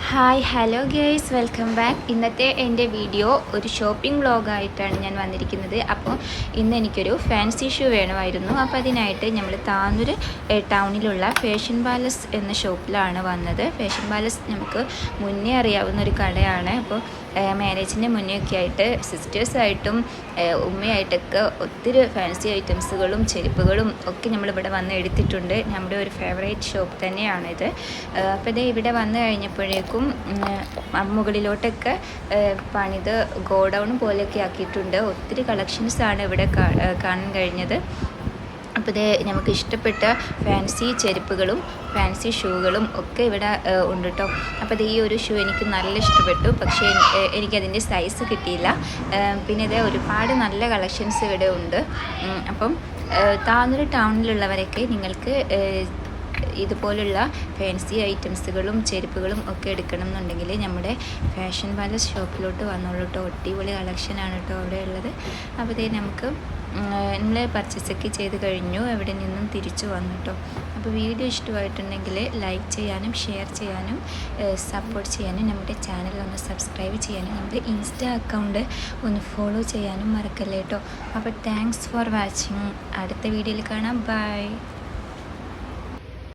Hi hello guys, welcome back. ഇന്നത്തെ എൻ്റെ video ഒരു ഷോപ്പിംഗ് വ്ളോഗായിട്ടാണ് ഞാൻ വന്നിരിക്കുന്നത്. അപ്പോൾ ഇന്ന് എനിക്കൊരു ഫാൻസി ഷൂ വേണമായിരുന്നു. അപ്പോൾ അതിനായിട്ട് നമ്മൾ താനൂർ ടൗണിലുള്ള ഫാഷൻ പാലസ് എന്ന ഷോപ്പിലാണ് വന്നത്. ഫാഷൻ പാലസ് നമുക്ക് മുന്നേ അറിയാവുന്ന ഒരു കടയാണ്. അപ്പോൾ മാരേജിൻ്റെ മുന്നേ ഒക്കെ ആയിട്ട് സിസ്റ്റേഴ്സായിട്ടും ഉമ്മയായിട്ടൊക്കെ ഒത്തിരി ഫാൻസി ഐറ്റംസുകളും ചെരുപ്പുകളും ഒക്കെ നമ്മളിവിടെ വന്ന് എടുത്തിട്ടുണ്ട്. നമ്മുടെ ഒരു ഫേവറേറ്റ് ഷോപ്പ് തന്നെയാണിത്. അപ്പോൾ ഇത് ഇവിടെ വന്നു കഴിഞ്ഞപ്പോഴേക്കും മുകളിലോട്ടൊക്കെ പണിത് ഗോഡൗൺ പോലെയൊക്കെ ആക്കിയിട്ടുണ്ട്. ഒത്തിരി കളക്ഷൻസാണ് ഇവിടെ കാണാൻ കഴിഞ്ഞത്. അപ്പോൾ ഇത് നമുക്ക് ഇഷ്ടപ്പെട്ട ഫാൻസി ചെരുപ്പുകളും ഫാൻസി ഷൂകളും ഒക്കെ ഇവിടെ ഉണ്ട് കേട്ടോ. അപ്പോൾ ഇത് ഈ ഒരു ഷൂ എനിക്ക് നല്ല ഇഷ്ടപ്പെട്ടു, പക്ഷേ എനിക്കതിൻ്റെ സൈസ് കിട്ടിയില്ല. പിന്നെ ഇത് ഒരുപാട് നല്ല കളക്ഷൻസ് ഇവിടെ ഉണ്ട്. അപ്പം താനൂർ ടൗണിലുള്ളവരൊക്കെ നിങ്ങൾക്ക് ഇതുപോലുള്ള ഫാൻസി ഐറ്റംസുകളും ചെരുപ്പുകളും ഒക്കെ എടുക്കണം എന്നുണ്ടെങ്കിൽ നമ്മുടെ ഫാഷൻ പാലസ് ഷോപ്പിലോട്ട് വന്നോളൂ കേട്ടോ. അടിപൊളി കളക്ഷനാണ് കേട്ടോ അവിടെ ഉള്ളത്. അപ്പോൾ ഇതേ നമുക്ക് നമ്മൾ പർച്ചേസൊക്കെ ചെയ്ത് കഴിഞ്ഞു, അവിടെ നിന്നും തിരിച്ചു വന്നു കേട്ടോ. അപ്പോൾ വീഡിയോ ഇഷ്ടമായിട്ടുണ്ടെങ്കിൽ ലൈക്ക് ചെയ്യാനും ഷെയർ ചെയ്യാനും സപ്പോർട്ട് ചെയ്യാനും നമ്മുടെ ചാനൽ ഒന്ന് സബ്സ്ക്രൈബ് ചെയ്യാനും നമ്മുടെ ഇൻസ്റ്റാ അക്കൗണ്ട് ഒന്ന് ഫോളോ ചെയ്യാനും മറക്കല്ലേ കേട്ടോ. അപ്പോൾ താങ്ക്സ് ഫോർ വാച്ചിങ്. അടുത്ത വീഡിയോയിൽ കാണാം. ബൈ.